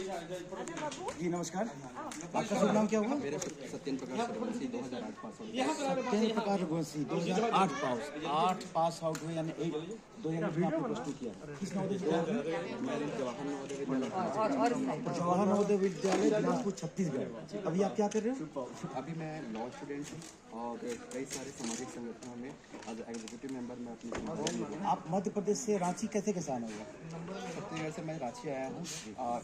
जी नमस्कार, आपका शुभ नाम क्या हुआ? मेरा सत्येंद्र प्रकाश रघुवंशी 2008 पास आउट। सत्येंद्र प्रकाश रघुवंशी 2008 पास आउट हुए, यानी 2008 में आपने प्लस टू किया। किस नवोदय विद्यालय? मैंने जवाहर नवोदय विद्यालय दिनाजपुर छत्तीसगढ़। अभी आप क्या कर रहे हो? अभी मैं लॉ स्टूडेंट हूँ और कई सारे सामाजिक संगठनों में एज एग्जीक्यूटिव मेंबर मैं अपनी जिम्मेदारी निभा। आप मध्य प्रदेश से रांची कैसे आना हुआ? छत्तीसगढ़ से मैं रांची आया हूँ,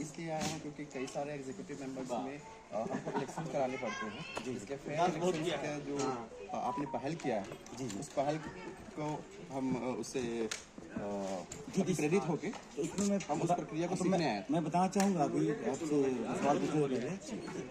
इसलिए आया हूँ क्योंकि कई सारे एग्जीक्यूटिव मेंबर्स में हमको इलेक्शन कराने पड़ते हैं, जिसके फेयर इलेक्शन का जो आपने पहल किया है, जी उस पहल को हम उससे प्रेरित होके हम उस प्रक्रिया को सीखने आए। मैं बताना चाहूँगा अभी आपसे सवाल पूछने पहले,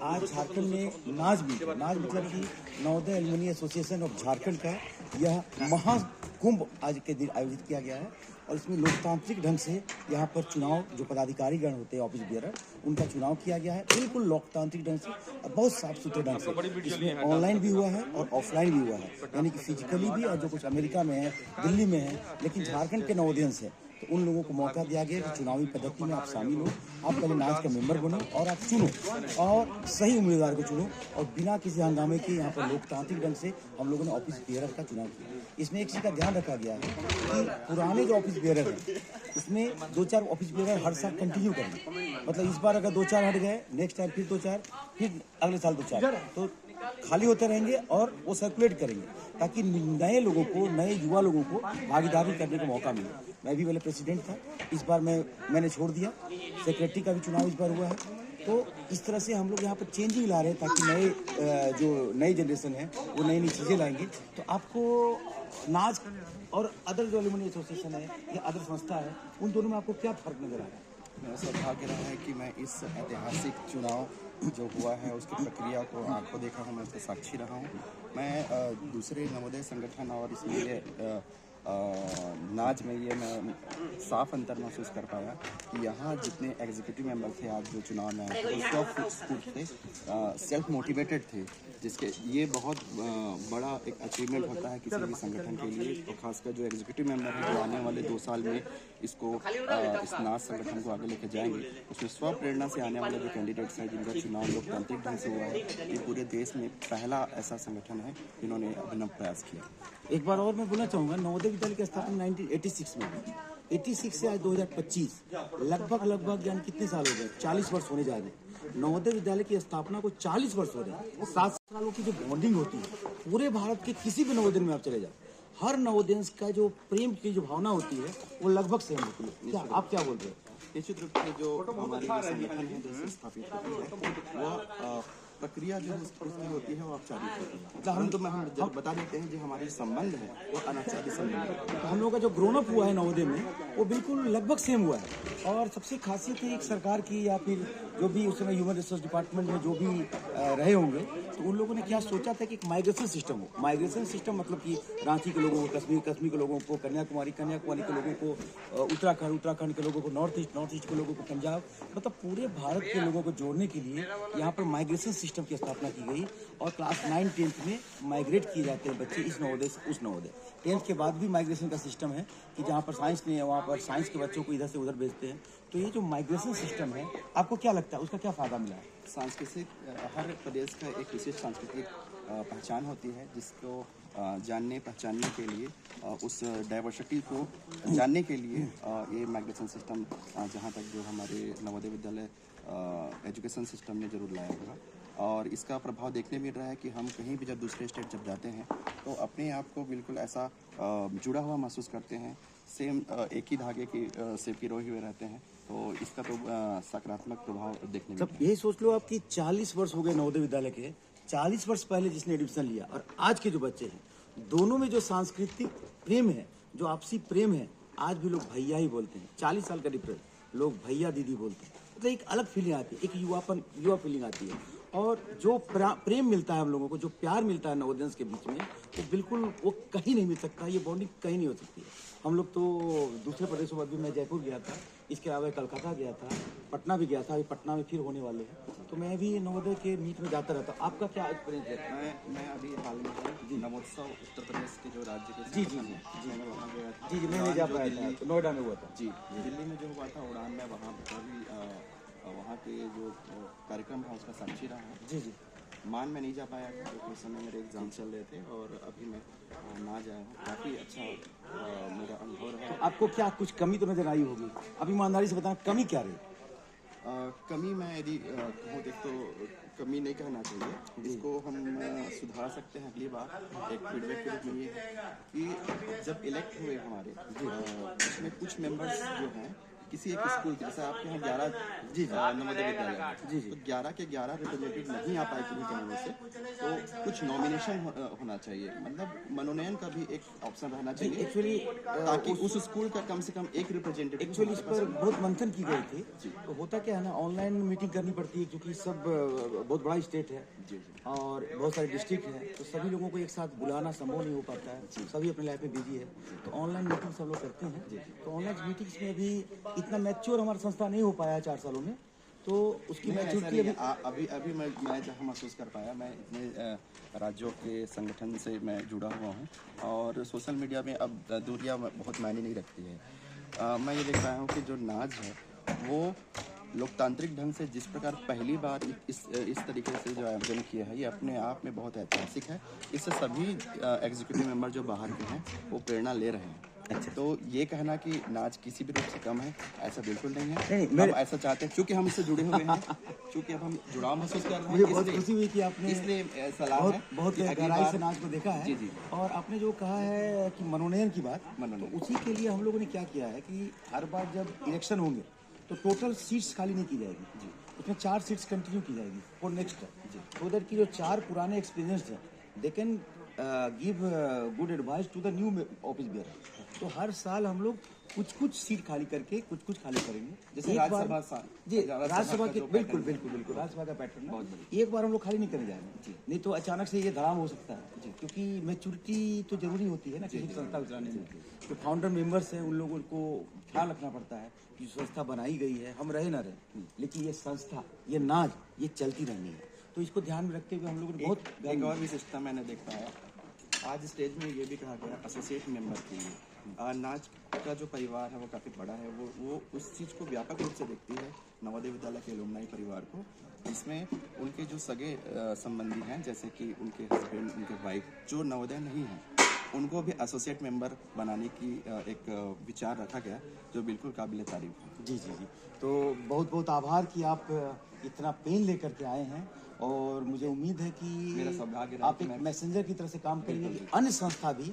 आज झारखंड में नाज मतलब कि Navodaya alumni association of Jharkhand का यह महाकुंभ आज के दिन आयोजित किया गया है और इसमें लोकतांत्रिक ढंग से यहाँ पर चुनाव, जो पदाधिकारीगण होते हैं ऑफिस बेयरर, उनका चुनाव किया गया है बिल्कुल लोकतांत्रिक ढंग से और बहुत साफ सुथरे ढंग से। इसमें ऑनलाइन भी हुआ है और ऑफलाइन भी हुआ है, यानी कि फिजिकली भी, और जो कुछ अमेरिका में है, दिल्ली में है, लेकिन झारखंड के नवोदयंस है तो उन लोगों को मौका दिया गया कि चुनावी पद्धति में आप शामिल हो, आप पहले नाज का मेंबर बनो और आप चुनो और सही उम्मीदवार को चुनो और बिना किसी हंगामे के यहाँ पर लोकतांत्रिक ढंग से हम लोगों ने ऑफिस बेयरर का चुनाव किया। इसमें एक चीज़ का ध्यान रखा गया है कि पुराने जो ऑफिस बेयरर हैं उसमें 2-4 ऑफिस बेयरर हर साल कंटिन्यू करें, मतलब इस बार अगर 2-4 हट गए, नेक्स्ट टाइम फिर 2-4, फिर अगले साल 2-4, तो खाली होते रहेंगे और वो सर्कुलेट करेंगे ताकि नए लोगों को, नए युवा लोगों को भागीदारी करने का मौका मिले। मैं भी पहले प्रेसिडेंट था, इस बार मैंने छोड़ दिया, सेक्रेटरी का भी चुनाव इस बार हुआ है, तो इस तरह से हम लोग यहाँ पर चेंजिंग ला रहे हैं ताकि जो नई जनरेशन है वो नई नई चीज़ें लाएंगे। तो आपको नाज और अदर जो एलुमनी एसोसिएशन है या अदर संस्था है, उन दोनों में आपको क्या फर्क नजर आ रहा है? मेरा सौभाग्य रहा है कि मैं इस ऐतिहासिक चुनाव जो हुआ है उसकी प्रक्रिया को आंखों देखा हूँ, मैं उसका साक्षी रहा हूँ। मैं दूसरे नवोदय संगठन और इसमें नाज में ये मैं साफ अंतर महसूस कर पाया कि यहाँ जितने एग्जीक्यूटिव मेंबर थे आज जो चुनाव में आए थे सब थे, सेल्फ मोटिवेटेड थे, जिसके ये बहुत बड़ा एक अचीवमेंट होता है किसी भी संगठन के लिए। तो खासकर जो एग्जीक्यूटिव मेंबर हैं जो आने वाले 2 साल में इसको इस नाज संगठन को आगे लेके जाएंगे, उसमें स्व प्रेरणा से आने वाले जो कैंडिडेट्स हैं जिनका चुनाव लोकतांत्रिक ढंग से हुआ है, ये पूरे देश में पहला ऐसा संगठन है जिन्होंने अभिनव प्रयास किया। एक बार और मैं बोलना चाहूँगा, नवोदय विद्यालय की स्थापना 1986 में, 86 से आज 2025 लगभग यानी कितने साल हो गए? 40 वर्ष होने जा रहे हैं। नवोदय विद्यालय की स्थापना को 40 वर्ष हो रहे हैं। 7 सालों की जो बॉन्डिंग होती है, पूरे भारत के किसी भी नवोदय में आप चले जाओ, हर नवोदयंस का जो प्रेम की जो भावना होती है वो लगभग सेम होती है। क्या आप क्या बोल रहे हो? निश्चित रूप से जो हमारे संगठन है जैसे स्थापित होती है वह प्रक्रिया जो उसकी होती है वो औपचारिक होती है। हम बता देते हैं जो हमारे संबंध है वो अनौपचारिक संबंध है। तो हम लोग का जो ग्रोन अप हुआ है नवोदय में वो बिल्कुल लगभग सेम हुआ है। और सबसे खासियत है एक सरकार की या फिर जो भी उस समय ह्यूमन रिसोर्स डिपार्टमेंट में जो भी रहे होंगे, तो उन लोगों ने क्या सोचा था कि एक माइग्रेशन सिस्टम हो। माइग्रेशन सिस्टम मतलब कि रांची के लोगों को कश्मीर के लोगों को कन्याकुमारी के लोगों को उत्तराखंड के लोगों को नॉर्थ ईस्ट के लोगों को पंजाब, मतलब पूरे भारत के लोगों को जोड़ने के लिए यहाँ पर माइग्रेशन सिस्टम की स्थापना की गई। और क्लास 9-10 में माइग्रेट किए जाते हैं बच्चे इस नवोदय से उस नवोदय। 10th के बाद भी माइग्रेशन का सिस्टम है कि जहाँ पर साइंस नहीं है वहाँ पर साइंस के बच्चों को इधर से उधर भेजते हैं। तो ये जो माइग्रेशन सिस्टम है, आपको क्या लगता है उसका क्या फ़ायदा मिला है? सांस्कृतिक, हर प्रदेश का एक विशेष सांस्कृतिक पहचान होती है जिसको जानने पहचानने के लिए, उस डाइवर्सिटी को जानने के लिए ये माइग्रेशन सिस्टम जहाँ तक जो हमारे नवोदय विद्यालय एजुकेशन सिस्टम में जरूर लाया होगा। और इसका प्रभाव देखने मिल रहा है कि हम कहीं भी जब दूसरे स्टेट जब जाते हैं तो अपने आप को बिल्कुल ऐसा जुड़ा हुआ महसूस करते हैं, सेम एक ही धागे की से पिरोए हुए रहते हैं। तो इसका तो सकारात्मक प्रभाव देखने मिल रहा है। यही सोच लो आपकी 40 वर्ष हो गए नवोदय विद्यालय के, 40 वर्ष पहले जिसने एडमिशन लिया और आज के जो बच्चे हैं, दोनों में जो सांस्कृतिक प्रेम है, जो आपसी प्रेम है, आज भी लोग भैया ही बोलते हैं। 40 साल का डिफरेंस, लोग भैया दीदी बोलते हैं। मतलब एक अलग फीलिंग आती है, एक युवा फीलिंग आती है। और जो प्रेम मिलता है हम लोगों को, जो प्यार मिलता है नवोदयंस के बीच में, वो बिल्कुल वो कहीं नहीं मिल सकता। ये बॉन्डिंग कहीं नहीं हो सकती है। हम लोग तो दूसरे प्रदेशों में भी, मैं जयपुर गया था, इसके अलावा कलकत्ता गया था, पटना भी गया था, अभी पटना में फिर होने वाले हैं। तो मैं भी नवोदय के मीट में जाता रहता हूँ। आपका क्या एक्सपीरियंस है? मैं अभी हाल में नवोत्सव उत्तर प्रदेश के जो राज्य के जी मैं वहाँ गया था। जी मैं नहीं जा पाया था, तो नोएडा में हुआ था। जी दिल्ली में जो हुआ था उड़ान में, वहाँ पर भी वहाँ के के जो कार्यक्रम था उसका साक्षी रहा हूँ। जी जी। मान में नहीं जा पाया था क्योंकि उस समय मेरे एग्ज़ाम चल रहे थे और अभी मैं ना जाया हूँ। काफ़ी अच्छा मेरा अनुभव रहा। तो आपको क्या कुछ कमी तो नज़र आई होगी, अब ईमानदारी से बताना कमी क्या रही? कमी मैं यदि कहूँ देख तो कमी नहीं कहना चाहिए, इसको हम सुधार सकते हैं अगली बार। एक फीडबैक के रूप में ये है कि जब इलेक्ट हुए हमारे उसमें कुछ मेंबर्स जो हैं किसी एक स्कूल के, जैसे आपके यहाँ 11 नवोदय विद्यालय है, तो 11 के 11 रिप्रेजेंटेटिव नहीं आ पाए किन्हीं कारणों से, तो कुछ नॉमिनेशन होना चाहिए, मतलब मनोनयन का भी एक ऑप्शन रहना चाहिए एक्चुअली ताकि उस स्कूल का कम से कम एक रिप्रेजेंटेटिव। एक्चुअली इस पर बहुत मंथन की गई थी। तो होता क्या है ना, ऑनलाइन मीटिंग करनी पड़ती है क्योंकि सब बहुत बड़ा स्टेट है और बहुत सारे डिस्ट्रिक्ट हैं, तो सभी लोगों को एक साथ बुलाना संभव नहीं हो पाता है, सभी अपने लाइफ में बिजी है, तो ऑनलाइन मीटिंग सब लोग करते हैं। तो ऑनलाइन मीटिंग्स में भी इतना मैच्योर हमारा संस्था नहीं हो पाया 4 सालों में, तो उसकी मैच्योरिटी अभी मैं जहाँ महसूस कर पाया, मैं इतने राज्यों के संगठन से मैं जुड़ा हुआ हूँ और सोशल मीडिया में अब दूरियाँ बहुत मायने नहीं रखती है। मैं ये देख पाया हूँ कि जो नाच है वो लोकतांत्रिक ढंग से जिस प्रकार पहली बार इस तरीके से जो आयोजन किया है, ये अपने आप में बहुत ऐतिहासिक है। इससे सभी एग्जीक्यूटिव मेंबर जो बाहर के हैं वो प्रेरणा ले रहे हैं। अच्छा, तो ये कहना कि नाच किसी भी रूप से कम है, ऐसा बिल्कुल नहीं है। हम ऐसा चाहते हैं क्योंकि हम इससे जुड़े हुए हैं, क्योंकि अब हम जुड़ाव महसूस कर रहे हैं। मुझे बहुत खुशी हुई कि आपने इसलिए सलाह है बहुत गहराई से नाच को देखा है। जी। और आपने जो कहा है कि मनोनयन की बात, तो उसी के लिए हम लोगों ने क्या किया है कि हर बार जब इलेक्शन होंगे तो टोटल सीट्स खाली नहीं की जाएगी, उसमें 4 सीट्स कंटिन्यू की जाएगी फॉर नेक्स्ट टाइम, तो उधर की जो 4 पुराने एक्सपीरियंस हैं they can give good advice to the new office bearer. तो हर साल हम लोग कुछ सीट खाली करके कुछ खाली करेंगे, जैसे राज्यसभा जी राज्यसभा के बिल्कुल राज्यसभा का पैटर्न है। एक बार हम लोग खाली नहीं करने जाएंगे, नहीं तो अचानक से ये धड़ाम हो सकता है, क्योंकि मैच्योरिटी तो जरूरी होती है ना किसी संस्था चलाने में। जो फाउंडर मेंबर्स हैं उन लोगों को ख्याल रखना पड़ता है कि संस्था बनाई गई है, हम रहे ना रहे, लेकिन ये संस्था, ये नाच, ये चलती रहनी है, तो इसको ध्यान में रखते हुए हम लोगों ने बहुत एक और विशेषता मैंने देख पाया। आज स्टेज में ये भी कहा गया एसोसिएट मेंबर के लिए, नाच का जो परिवार है वो काफ़ी बड़ा है, वो उस चीज़ को व्यापक रूप से देखती है, नवोदय विद्यालय के एलुमनाई परिवार को। इसमें उनके जो सगे संबंधी हैं, जैसे कि उनके हस्बैंड, उनके वाइफ जो नवोदय नहीं हैं, उनको भी एसोसिएट मेंबर बनाने की एक विचार रखा गया, जो बिल्कुल काबिल तारीफ है। जी। तो बहुत बहुत आभार कि आप इतना पेन लेकर के आए हैं, और मुझे उम्मीद है मेरा सौभाग्य कि आप एक मैसेंजर की तरह से काम करेंगे कि अन्य संस्था भी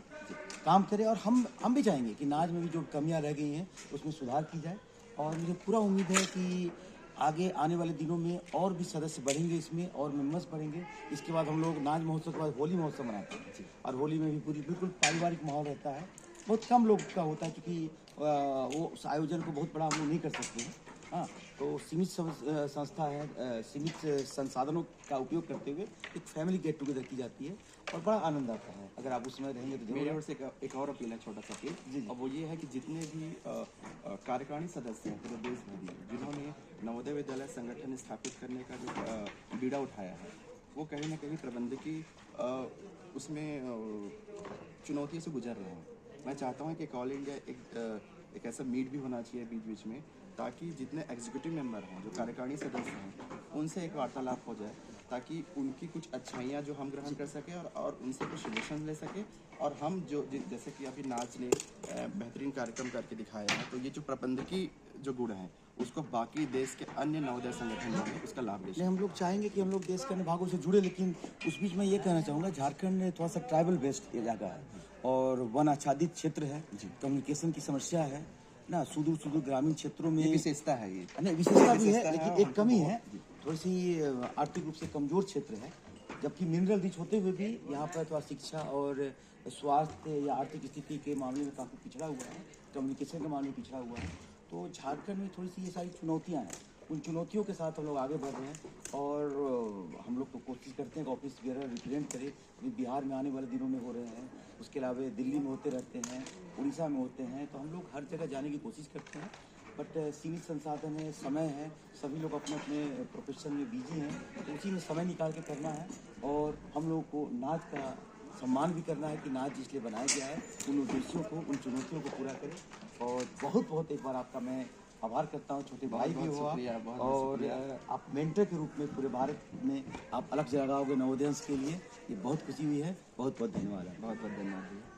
काम करे, और हम भी चाहेंगे कि नाच में भी जो कमियां रह गई हैं उसमें सुधार की जाए। और मुझे पूरा उम्मीद है कि आगे आने वाले दिनों में और भी सदस्य बढ़ेंगे इसमें, और मेंबर्स बढ़ेंगे। इसके बाद हम लोग नाच महोत्सव के बाद होली महोत्सव मनाते हैं, और होली में भी बिल्कुल पारिवारिक माहौल रहता है। बहुत कम लोग का होता है क्योंकि वो उस आयोजन को बहुत बड़ा हम लोग नहीं कर सकते हैं। हाँ, तो सीमित संस्था है, सीमित संसाधनों का उपयोग करते हुए एक फैमिली गेट टुगेदर की जाती है, और बड़ा आनंद आता है। अगर आप उसमें रहेंगे तो मेरी ओर से एक और अपील है, छोटा सा अपील जी। और वो ये है कि जितने भी कार्यकारिणी सदस्य हैं पूरे देश भर में, जिन्होंने नवोदय विद्यालय संगठन स्थापित करने का जो बीड़ा उठाया है, वो कहीं ना कहीं प्रबंधकी उसमें चुनौतियों से गुजर रहे हैं। मैं चाहता हूँ कि ऑल इंडिया एक ऐसा मीट भी होना चाहिए बीच में, ताकि जितने एग्जीक्यूटिव मेंबर हैं, जो कार्यकारिणी सदस्य हैं, उनसे एक वार्तालाप हो जाए, ताकि उनकी कुछ अच्छाइयाँ जो हम ग्रहण कर सकें और उनसे कुछ सजेशन ले सकें। और हम जो जैसे कि अभी नाच ने बेहतरीन कार्यक्रम करके दिखाया है, तो ये जो प्रबंधकी जो गुण हैं उसको बाकी देश के अन्य नवोदय संगठनों में उसका लाभ ले सकें। हम लोग चाहेंगे कि हम लोग देश के अन्य भागों से जुड़े, लेकिन उस बीच में ये कहना चाहूँगा, झारखंड थोड़ा सा ट्राइबल बेस्ड जगह है और वन आच्छादित क्षेत्र है, कम्युनिकेशन की समस्या है ना, सुदूर ग्रामीण क्षेत्रों में विशेषता है, ये नहीं विशेषता भी है, लेकिन एक कमी है, थोड़ी सी आर्थिक रूप से कमजोर क्षेत्र है। जबकि मिनरल रिच होते हुए भी यहाँ पर थोड़ा शिक्षा और स्वास्थ्य या आर्थिक स्थिति के मामले में काफ़ी पिछड़ा हुआ है, कम्युनिकेशन के मामले में पिछड़ा हुआ है। तो झारखंड में थोड़ी सी ये सारी चुनौतियाँ हैं, उन चुनौतियों के साथ हम लोग आगे बढ़ रहे हैं, और हम लोग तो कोशिश करते हैं कि ऑफिस वगैरह रिप्रेजेंट करें। अभी बिहार में आने वाले दिनों में हो रहे हैं, उसके अलावा दिल्ली में होते रहते हैं, उड़ीसा में होते हैं, तो हम लोग हर जगह जाने की कोशिश करते हैं। बट सीमित संसाधन है, समय है, सभी लोग अपने अपने प्रोफेशन में बिजी हैं, तो उसी में समय निकाल के करना है। और हम लोग को नाच का सम्मान भी करना है कि नाच इसलिए बनाया गया है, उन उद्देश्यों को, उन चुनौतियों को पूरा करें। और बहुत बहुत एक बार आपका मैं आभार करता हूँ। छोटे भाई भी बहुत हुआ शुक्रिया, बहुत और शुक्रिया। आप मेंटर के रूप में पूरे भारत में आप अलग जगह लगाओगे नवोदय के लिए, ये बहुत खुशी हुई है। बहुत बहुत धन्यवाद। बहुत बहुत धन्यवाद।